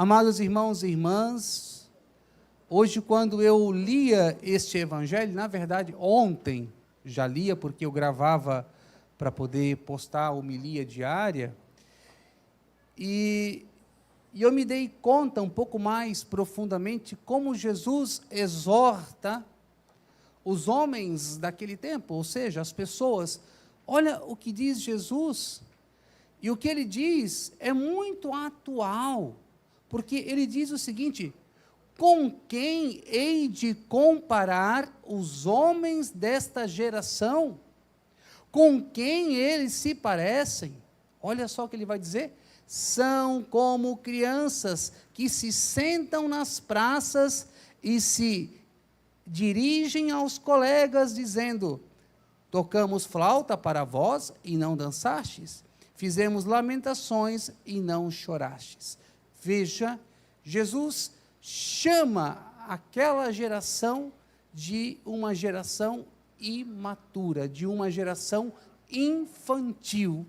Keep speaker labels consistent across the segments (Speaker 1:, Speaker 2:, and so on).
Speaker 1: Amados irmãos e irmãs, hoje quando eu lia este evangelho, na verdade ontem já lia, porque eu gravava para poder postar a homilia diária, e eu me dei conta um pouco mais profundamente como Jesus exorta os homens daquele tempo, ou seja, as pessoas. Olha o que diz Jesus, e o que ele diz é muito atual, porque ele diz o seguinte: com quem hei de comparar os homens desta geração? Com quem eles se parecem? Olha só o que ele vai dizer: são como crianças que se sentam nas praças e se dirigem aos colegas dizendo: tocamos flauta para vós e não dançastes, fizemos lamentações e não chorastes. Veja, Jesus chama aquela geração de uma geração imatura, de uma geração infantil.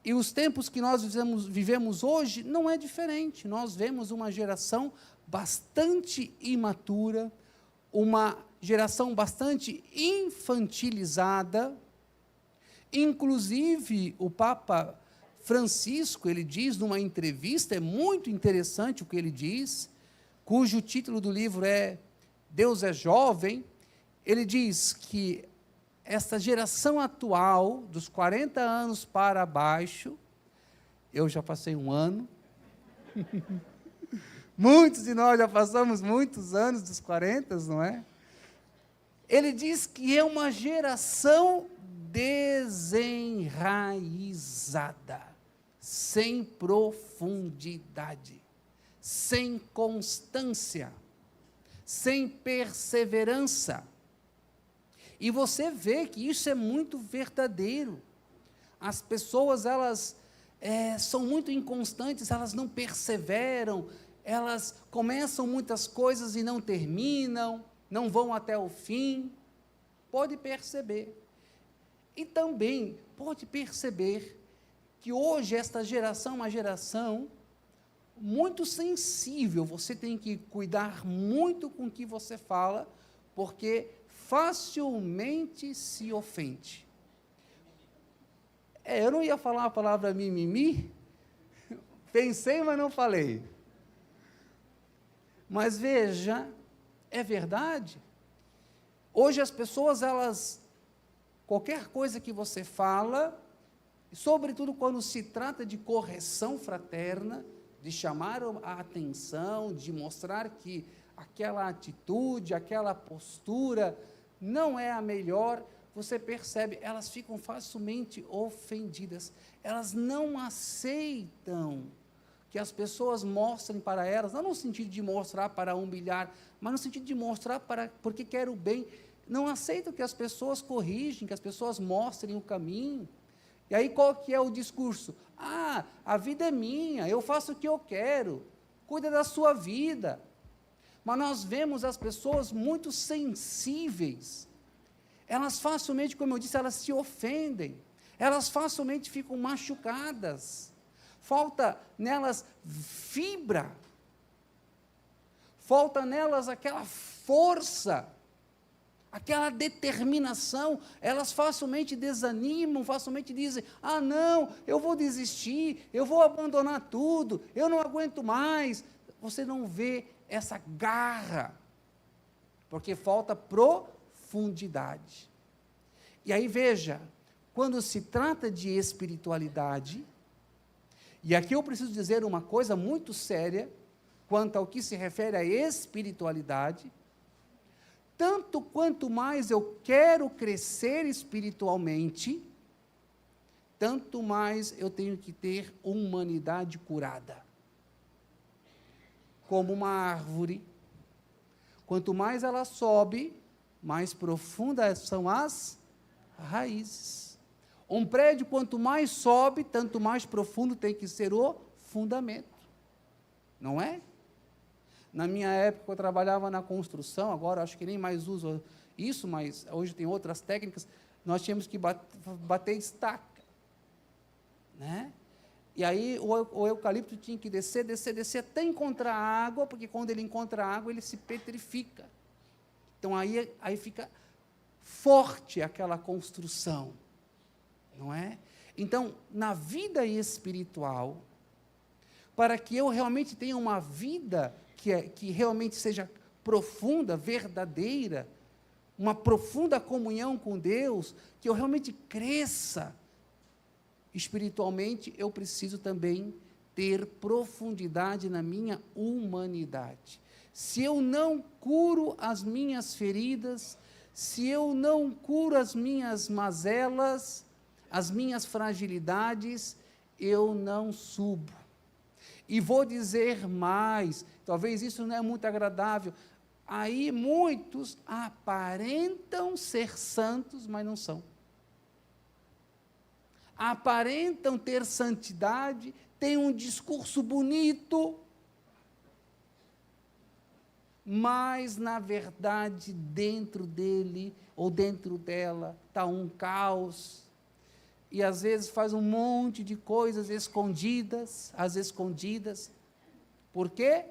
Speaker 1: E os tempos que nós vivemos hoje não é diferente. Nós vemos uma geração bastante imatura, uma geração bastante infantilizada. Inclusive, o Papa Francisco, ele diz numa entrevista, é muito interessante o que ele diz, cujo título do livro é Deus é Jovem. Ele diz que esta geração atual, dos 40 anos para baixo, eu já passei um ano, muitos de nós já passamos muitos anos dos 40, não é? Ele diz que é uma geração desenraizada, sem profundidade, sem constância, sem perseverança. E você vê que isso é muito verdadeiro. As pessoas, elas são muito inconstantes, elas não perseveram, elas começam muitas coisas e não terminam, não vão até o fim. Pode perceber. E também pode perceber que hoje esta geração é uma geração muito sensível. Você tem que cuidar muito com o que você fala, porque facilmente se ofende. Eu não ia falar a palavra mimimi, pensei, mas não falei. Mas veja, é verdade. Hoje as pessoas, qualquer coisa que você fala, sobretudo quando se trata de correção fraterna, de chamar a atenção, de mostrar que aquela atitude, aquela postura não é a melhor, você percebe, elas ficam facilmente ofendidas. Elas não aceitam que as pessoas mostrem para elas, não no sentido de mostrar para humilhar, mas no sentido de mostrar porque quer o bem. Não aceitam que as pessoas corrigem, que as pessoas mostrem o caminho. E aí qual que é o discurso? A vida é minha, eu faço o que eu quero, cuida da sua vida. Mas nós vemos as pessoas muito sensíveis. Elas facilmente, como eu disse, elas se ofendem. Elas facilmente ficam machucadas. Falta nelas fibra. Falta nelas aquela força, aquela determinação. Elas facilmente desanimam, facilmente dizem: não, eu vou desistir, eu vou abandonar tudo, eu não aguento mais. Você não vê essa garra, porque falta profundidade. E aí veja, quando se trata de espiritualidade, e aqui eu preciso dizer uma coisa muito séria, quanto ao que se refere à espiritualidade, tanto quanto mais eu quero crescer espiritualmente, tanto mais eu tenho que ter humanidade curada. Como uma árvore, quanto mais ela sobe, mais profundas são as raízes. Um prédio, quanto mais sobe, tanto mais profundo tem que ser o fundamento. Não é? Na minha época, eu trabalhava na construção, agora acho que nem mais uso isso, mas hoje tem outras técnicas, nós tínhamos que bater estaca, né? E aí o eucalipto tinha que descer, descer, descer, até encontrar água, porque quando ele encontra água, ele se petrifica. Então, aí fica forte aquela construção, não é? Então, na vida espiritual, para que eu realmente tenha uma vida que realmente seja profunda, verdadeira, uma profunda comunhão com Deus, que eu realmente cresça espiritualmente, eu preciso também ter profundidade na minha humanidade. Se eu não curo as minhas feridas, se eu não curo as minhas mazelas, as minhas fragilidades, eu não subo. E vou dizer mais, talvez isso não é muito agradável, aí muitos aparentam ser santos, mas não são. Aparentam ter santidade, têm um discurso bonito, mas, na verdade, dentro dele ou dentro dela está um caos, e às vezes faz um monte de coisas escondidas, às escondidas. Por quê?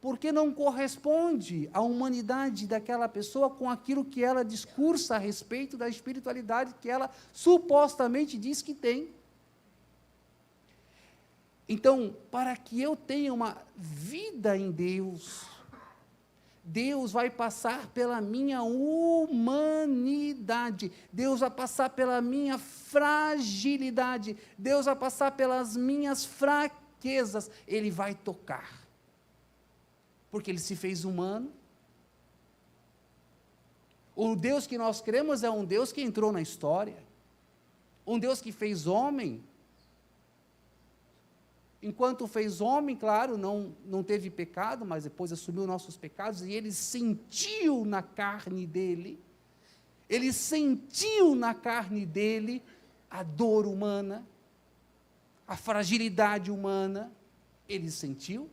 Speaker 1: Porque não corresponde à humanidade daquela pessoa com aquilo que ela discursa a respeito da espiritualidade que ela supostamente diz que tem. Então, para que eu tenha uma vida em Deus, Deus vai passar pela minha humanidade, Deus vai passar pela minha fragilidade, Deus vai passar pelas minhas fraquezas, Ele vai tocar. Porque Ele se fez humano. O Deus que nós cremos é um Deus que entrou na história, um Deus que fez homem. Enquanto fez homem, claro, não teve pecado, mas depois assumiu nossos pecados, e Ele sentiu na carne dele, Ele sentiu na carne dele a dor humana, a fragilidade humana, Ele sentiu.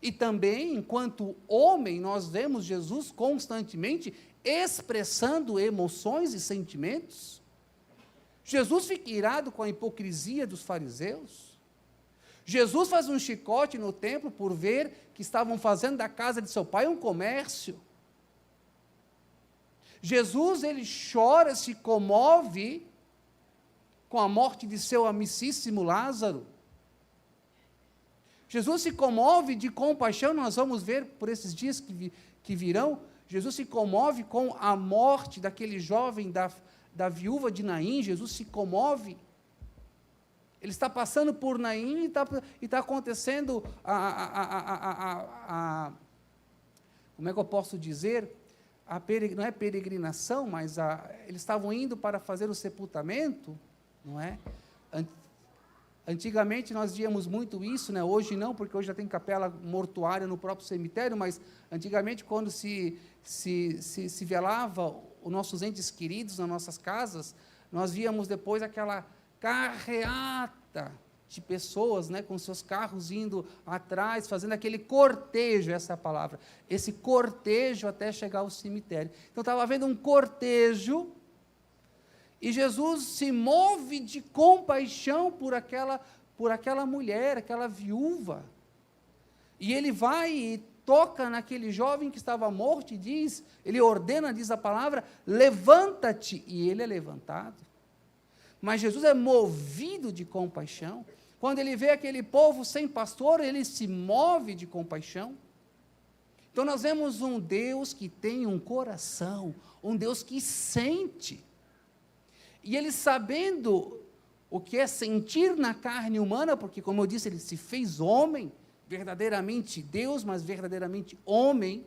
Speaker 1: E também, enquanto homem, nós vemos Jesus constantemente expressando emoções e sentimentos. Jesus fica irado com a hipocrisia dos fariseus. Jesus faz um chicote no templo por ver que estavam fazendo da casa de seu pai um comércio. Jesus, ele chora, se comove com a morte de seu amicíssimo Lázaro. Jesus se comove de compaixão, nós vamos ver por esses dias que virão, Jesus se comove com a morte daquele jovem, da viúva de Naim. Jesus se comove, ele está passando por Naim e está acontecendo como é que eu posso dizer, não é peregrinação, mas eles estavam indo para fazer o sepultamento, não é? Antigamente nós víamos muito isso, né? Hoje não, porque hoje já tem capela mortuária no próprio cemitério, mas antigamente quando se velava os nossos entes queridos nas nossas casas, nós víamos depois aquela carreata de pessoas, né, com seus carros indo atrás, fazendo aquele cortejo, essa é a palavra, esse cortejo até chegar ao cemitério. Então estava havendo um cortejo, e Jesus se move de compaixão por aquela mulher, aquela viúva, e ele vai e toca naquele jovem que estava morto e diz, ele ordena, diz a palavra, levanta-te, e ele é levantado. Mas Jesus é movido de compaixão. Quando ele vê aquele povo sem pastor, ele se move de compaixão. Então nós vemos um Deus que tem um coração, um Deus que sente. E ele, sabendo o que é sentir na carne humana, porque, como eu disse, ele se fez homem, verdadeiramente Deus, mas verdadeiramente homem,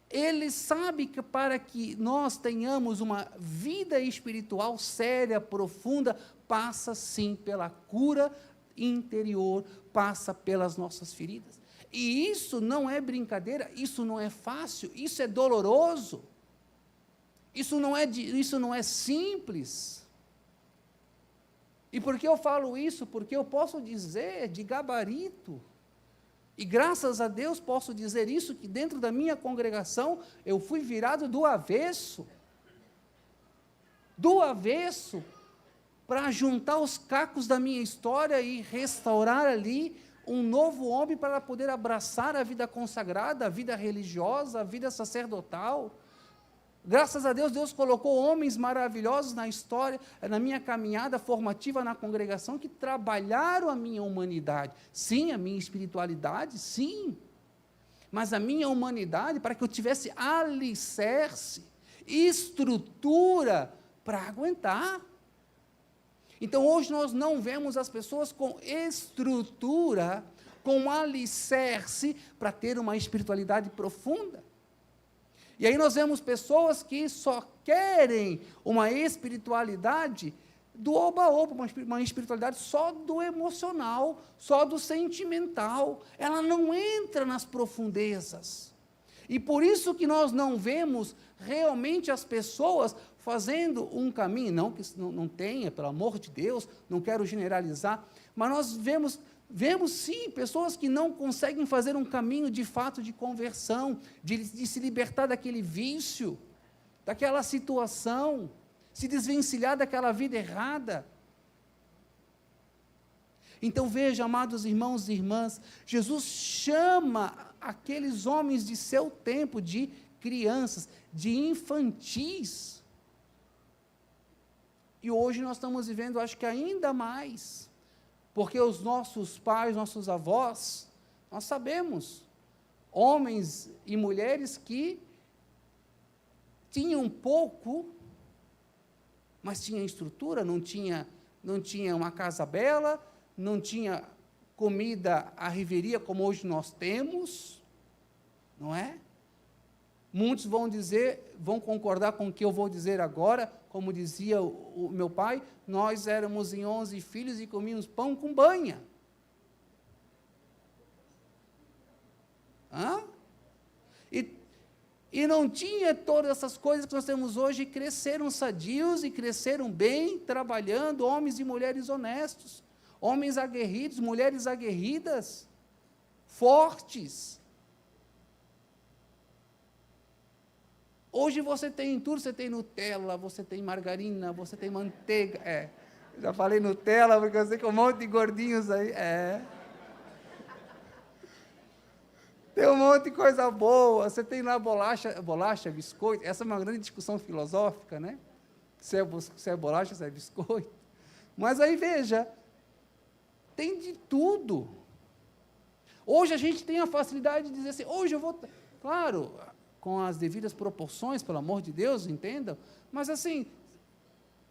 Speaker 1: ele sabe que para que nós tenhamos uma vida espiritual séria, profunda, passa sim pela cura interior, passa pelas nossas feridas. E isso não é brincadeira, isso não é fácil, isso é doloroso. Isso não é simples. E por que eu falo isso? Porque eu posso dizer de gabarito, e graças a Deus posso dizer isso, que dentro da minha congregação eu fui virado do avesso. Do avesso. para juntar os cacos da minha história e restaurar ali um novo homem para poder abraçar a vida consagrada, a vida religiosa, a vida sacerdotal. Graças a Deus, Deus colocou homens maravilhosos na história, na minha caminhada formativa na congregação, que trabalharam a minha humanidade. Sim, a minha espiritualidade, sim. Mas a minha humanidade, para que eu tivesse alicerce, estrutura para aguentar. Então, hoje nós não vemos as pessoas com estrutura, com alicerce, para ter uma espiritualidade profunda. E aí nós vemos pessoas que só querem uma espiritualidade do oba-oba, uma espiritualidade só do emocional, só do sentimental. Ela não entra nas profundezas. E por isso que nós não vemos realmente as pessoas fazendo um caminho, não que não tenha, pelo amor de Deus, não quero generalizar, mas nós vemos sim pessoas que não conseguem fazer um caminho de fato de conversão, de se libertar daquele vício, daquela situação, se desvencilhar daquela vida errada. Então veja, amados irmãos e irmãs, Jesus chama aqueles homens de seu tempo de crianças, de infantis. E hoje nós estamos vivendo, acho que ainda mais, porque os nossos pais, nossos avós, nós sabemos, homens e mulheres que tinham pouco, mas tinha estrutura, não tinha uma casa bela, não tinha comida à riveria como hoje nós temos, não é? Muitos vão concordar com o que eu vou dizer agora, como dizia o meu pai, nós éramos em 11 filhos e comíamos pão com banha. Hã? E não tinha todas essas coisas que nós temos hoje, e cresceram sadios e cresceram bem, trabalhando, homens e mulheres honestos, homens aguerridos, mulheres aguerridas, fortes. Hoje você tem tudo, você tem Nutella, você tem margarina, você tem manteiga, já falei Nutella, porque eu sei que um monte de gordinhos aí, tem um monte de coisa boa, você tem lá bolacha, biscoito, essa é uma grande discussão filosófica, né? Se é bolacha, se é biscoito, mas aí veja, tem de tudo. Hoje a gente tem a facilidade de dizer assim, hoje eu vou, claro, com as devidas proporções, pelo amor de Deus, entendam, mas assim,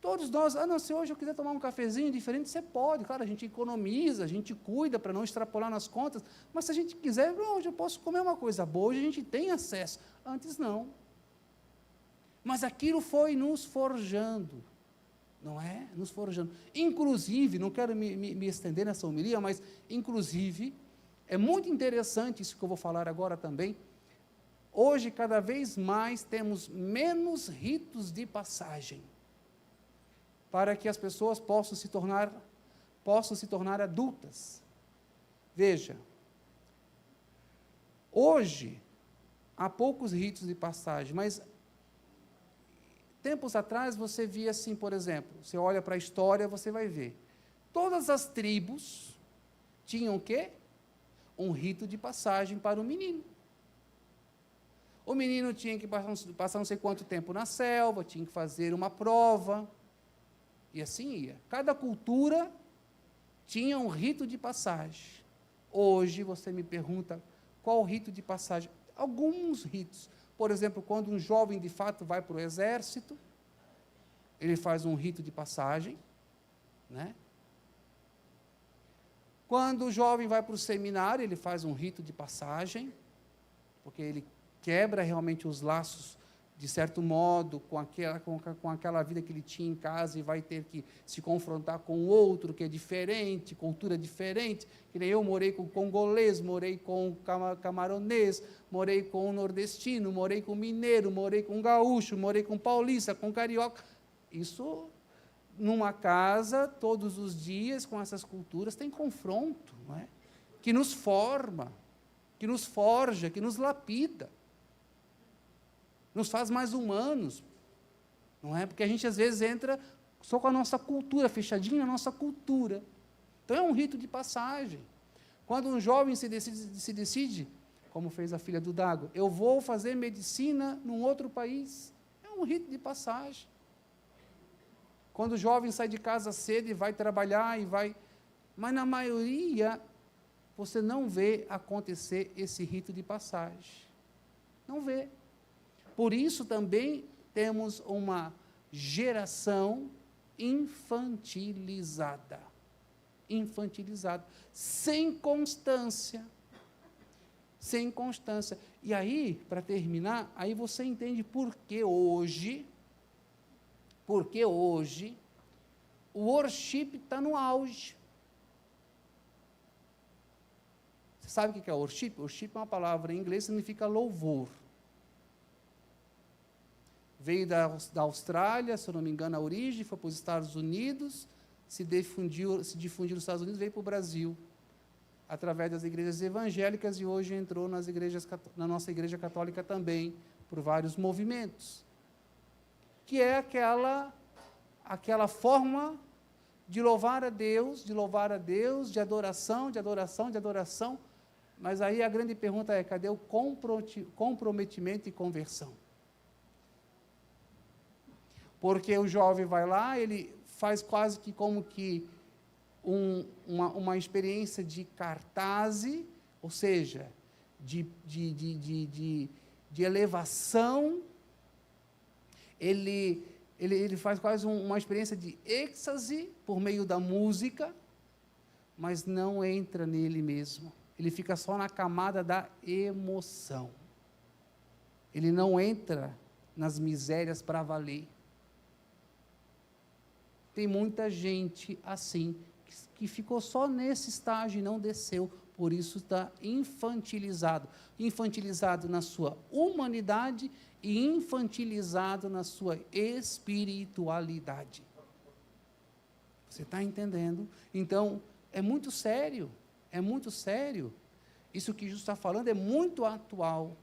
Speaker 1: todos nós, não, se hoje eu quiser tomar um cafezinho diferente, você pode, claro, a gente economiza, a gente cuida para não extrapolar nas contas, mas se a gente quiser, hoje eu posso comer uma coisa boa, hoje a gente tem acesso, antes não. Mas aquilo foi nos forjando, não é? Nos forjando. Inclusive, não quero me estender nessa homilia, mas, inclusive, é muito interessante isso que eu vou falar agora também. Hoje, cada vez mais, temos menos ritos de passagem, para que as pessoas possam se tornar adultas. Veja, hoje, há poucos ritos de passagem, mas tempos atrás você via assim, por exemplo, você olha para a história, você vai ver, todas as tribos tinham o quê? Um rito de passagem para o menino. O menino tinha que passar não sei quanto tempo na selva, tinha que fazer uma prova, e assim ia. Cada cultura tinha um rito de passagem. Hoje, você me pergunta, qual o rito de passagem? Alguns ritos. Por exemplo, quando um jovem, de fato, vai para o exército, ele faz um rito de passagem, né? Quando o jovem vai para o seminário, ele faz um rito de passagem, porque ele quebra realmente os laços, de certo modo, com aquela vida que ele tinha em casa e vai ter que se confrontar com o outro, que é diferente, cultura diferente, que nem eu morei com congolês, morei com camaronês, morei com nordestino, morei com mineiro, morei com gaúcho, morei com paulista, com carioca. Isso, numa casa, todos os dias, com essas culturas, tem confronto, não é? Que nos forma, que nos forja, que nos lapida, nos faz mais humanos, não é? Porque a gente, às vezes, entra só com a nossa cultura, fechadinho na nossa cultura. Então, é um rito de passagem. Quando um jovem se decide, como fez a filha do Dago, eu vou fazer medicina num outro país, é um rito de passagem. Quando o jovem sai de casa cedo e vai trabalhar, mas na maioria, você não vê acontecer esse rito de passagem. Não vê. Por isso também temos uma geração infantilizada. Infantilizada. Sem constância. Sem constância. E aí, para terminar, aí você entende por que hoje o worship está no auge. Você sabe o que é worship? Worship é uma palavra em inglês, significa louvor. Veio da Austrália, se eu não me engano, a origem, foi para os Estados Unidos, se difundiu nos Estados Unidos, veio para o Brasil, através das igrejas evangélicas, e hoje entrou na nossa igreja católica também, por vários movimentos. Que é aquela forma de louvar a Deus, de adoração, mas aí a grande pergunta é, cadê o comprometimento e conversão? Porque o jovem vai lá, ele faz quase que como que uma experiência de cartaz, ou seja, de elevação, ele faz quase uma experiência de êxtase por meio da música, mas não entra nele mesmo. Ele fica só na camada da emoção. Ele não entra nas misérias para valer. Tem muita gente assim, que ficou só nesse estágio e não desceu, por isso está infantilizado. Infantilizado na sua humanidade e infantilizado na sua espiritualidade. Você está entendendo? Então, é muito sério, é muito sério. Isso que Jesus está falando é muito atual.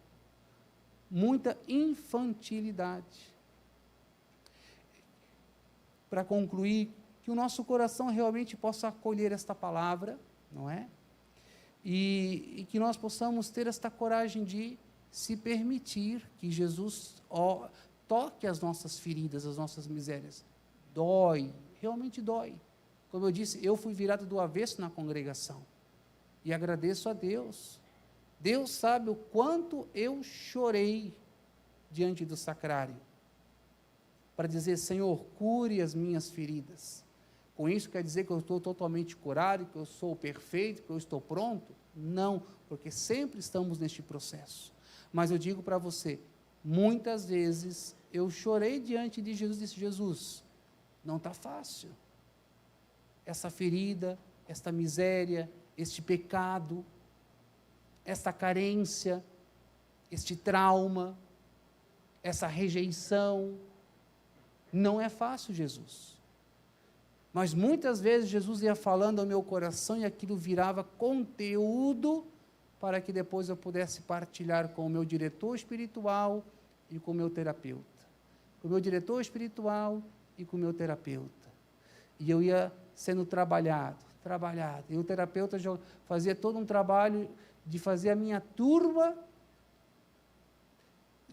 Speaker 1: Muita infantilidade. Para concluir, que o nosso coração realmente possa acolher esta palavra, não é? E que nós possamos ter esta coragem de se permitir que Jesus toque as nossas feridas, as nossas misérias. Dói, realmente dói. Como eu disse, eu fui virado do avesso na congregação. E agradeço a Deus. Deus sabe o quanto eu chorei diante do sacrário, para dizer, Senhor, cure as minhas feridas. Com isso quer dizer que eu estou totalmente curado, que eu sou perfeito, que eu estou pronto? Não, porque sempre estamos neste processo. Mas eu digo para você, muitas vezes eu chorei diante de Jesus e disse, Jesus, não está fácil. Essa ferida, esta miséria, este pecado, esta carência, este trauma, essa rejeição, não é fácil, Jesus. Mas muitas vezes Jesus ia falando ao meu coração e aquilo virava conteúdo para que depois eu pudesse partilhar com o meu diretor espiritual e com o meu terapeuta. Com o meu diretor espiritual e com o meu terapeuta. E eu ia sendo trabalhado. E o terapeuta já fazia todo um trabalho de fazer a minha turma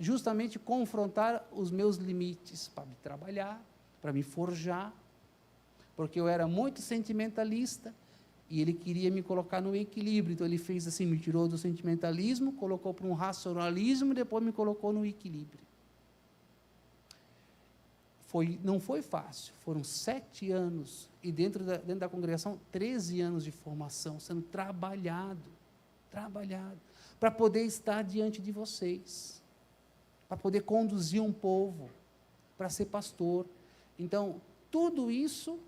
Speaker 1: justamente confrontar os meus limites, para me trabalhar, para me forjar, porque eu era muito sentimentalista, e ele queria me colocar no equilíbrio, então ele fez assim, me tirou do sentimentalismo, colocou para um racionalismo, e depois me colocou no equilíbrio. Não foi fácil, foram 7 anos, e dentro da congregação, 13 anos de formação, sendo trabalhado, para poder estar diante de vocês, para poder conduzir um povo, para ser pastor. Então, tudo isso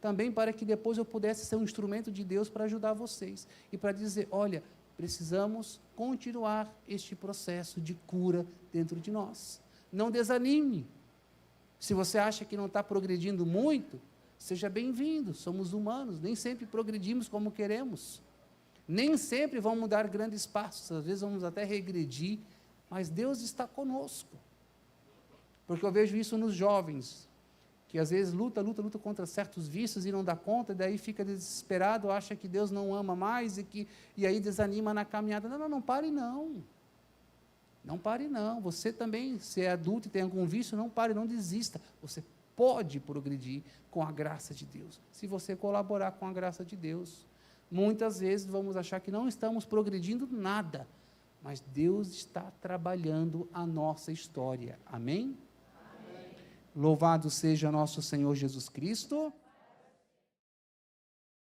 Speaker 1: também para que depois eu pudesse ser um instrumento de Deus para ajudar vocês. E para dizer, olha, precisamos continuar este processo de cura dentro de nós. Não desanime. Se você acha que não está progredindo muito, seja bem-vindo, somos humanos, nem sempre progredimos como queremos. Nem sempre vamos dar grandes passos, às vezes vamos até regredir, mas Deus está conosco. Porque eu vejo isso nos jovens. que às vezes luta contra certos vícios e não dá conta, e daí fica desesperado, acha que Deus não ama mais e aí desanima na caminhada. Não pare não. Não pare não. Você também, se é adulto e tem algum vício, não pare, não desista. Você pode progredir com a graça de Deus, se você colaborar com a graça de Deus. Muitas vezes vamos achar que não estamos progredindo nada, mas Deus está trabalhando a nossa história. Amém? Louvado seja nosso Senhor Jesus Cristo.